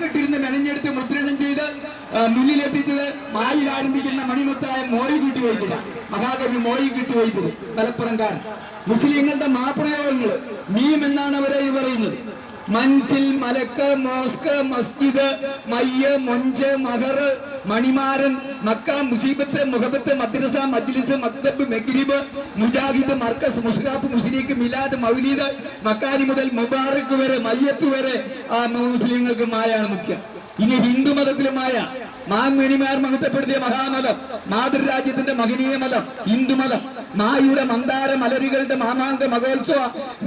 കെട്ടിരുന്ന് മെനഞ്ഞെടുത്ത് മുദ്രണം ചെയ്ത് മുന്നിലെത്തിച്ചത് മായിൽ ആരംഭിക്കുന്ന മണിമുത്തായ മോയി കൂട്ടി വയ്ക്കുക. മഹാകവി മോയി കൂട്ടി വയ്ക്കുന്നത് മലപ്പുറംകാരൻ. മുസ്ലിങ്ങളുടെ മാപ്രയോഗങ്ങൾ മീം എന്നാണ് അവരെ പറയുന്നത്. മൻസിൽ, മലക്ക്, മോസ്ക്, മസ്ജിദ്, മയ്യ, മൊഞ്ച്, മഹർ, മണിമാരൻ, മക്ക, മുസീബത്ത്, മുഹബത്ത്, മദ്രസ, മജ്ലിസ്, മക്തബ്, മഗ്രിബ്, മുജാഹിദ്, മർക്കസ്, മുസ്ഹാഫ്, മുസ്ലിഖ്, മിലാദ്, മൗലീദ്, മക്കാരി മുതൽ മുബാറക്ക് വരെ, മയ്യത്ത് വരെ ആ മുസ്ലിങ്ങൾക്ക് മായാണ് മുഖ്യം. ഇനി ഹിന്ദു മതത്തിലുമായ മാൻമണിമാർ മഹത്വപ്പെടുത്തിയ മഹാമതം, മാതൃരാജ്യത്തിന്റെ മഹനീയ മതം ഹിന്ദുമതം. മായുടെ മന്ദാര മലരികളുടെ മാമാങ്ക മഹോത്സവ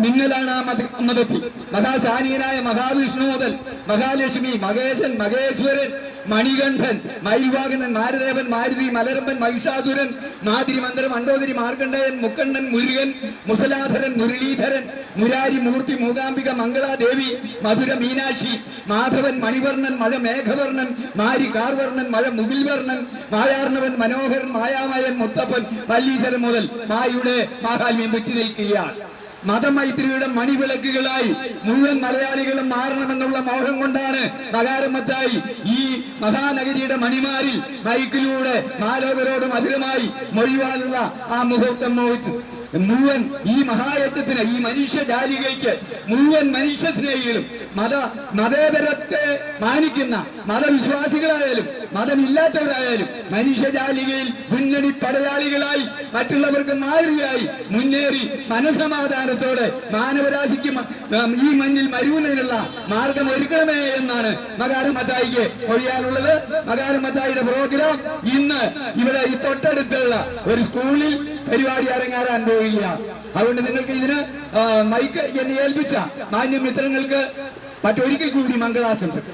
മിന്നലാണ് ആ മതത്തിൽ. മഹാസാനീയനായ മഹാവിഷ്ണു മുതൽ മഹാലക്ഷ്മി, മഹേശൻ, മഹേശ്വരൻ, മണികണ്ഠൻ, മയിൽവാഹനൻ, മാരദേവൻ, മാരുതി, മലരമ്പൻ, മഹിഷാസുരൻ, മാതിരി, മന്ദരം, മണ്ടോദരി, മാർക്കണ്ഡേയൻ, മുക്കണ്ണൻ, മുരുകൻ, മുസലാധരൻ, മുരളീധരൻ, മുരാരി, മൂർത്തി, മൂകാംബിക, മംഗളാദേവി, മധുര മീനാക്ഷി, മാധവൻ, മണിവർണ്ണൻ, മഴ മേഘവർണ്ണൻ, മാരി കാർവർണ്ണൻ, മഴ മുകിൽവർണ്ണൻ, മായാർണവൻ, മനോഹരൻ, മായാമയൻ, മുത്തപ്പൻ, മല്ലീശ്വരൻ മുതൽ മായുടെ മാഹാത്മ്യം വെറ്റി നിൽക്കുകയാണ്. മതമൈത്രിയുടെ മണിവിളക്കുകളായി മുഴുവൻ മലയാളികളും മാറണമെന്നുള്ള മോഹം കൊണ്ടാണ് മകാരമത്തായി ഈ മഹാനഗരിയുടെ മണിമാരിൽ മൈക്കിലൂടെ മാലോകരോട് മധുരമായി മൊഴിയുവാനുള്ള ആ മുഹൂർത്തം മോഹിച്ചു. മുഴുവൻ ഈ മഹായജ്ഞത്തിന്, ഈ മനുഷ്യജാലികയ്ക്ക് മുഴുവൻ മനുഷ്യ സ്നേഹികളും മതേതരത്തെ മാനിക്കുന്ന മതവിശ്വാസികളായാലും മതമില്ലാത്തവരായാലും മനുഷ്യജാലികയിൽ മുന്നണി പടയാളികളായി മറ്റുള്ളവർക്ക് മാതൃകയായി മുന്നേറി മനസമാധാനത്തോടെ മാനവരാശിക്ക് ഈ മണ്ണിൽ മരുവിനുള്ള മാർഗം ഒരുക്കണമേ എന്നാണ് മകാരമത്തായിക്ക് ഒഴിയാനുള്ളത്. മകാരമത്തായിയുടെ പ്രോഗ്രാം ഇന്ന് ഇവിടെ ഈ തൊട്ടടുത്തുള്ള ഒരു സ്കൂളിൽ പരിപാടി അരങ്ങേറാൻ പോവുകയാണ്. അതുകൊണ്ട് നിങ്ങൾക്ക് ഇതിന് മൈക്ക് എന്നെ ഏൽപ്പിച്ച മാന്യ മിത്രങ്ങൾക്ക് മറ്റൊരിക്കൽ കൂടി മംഗളാശംസകൾ.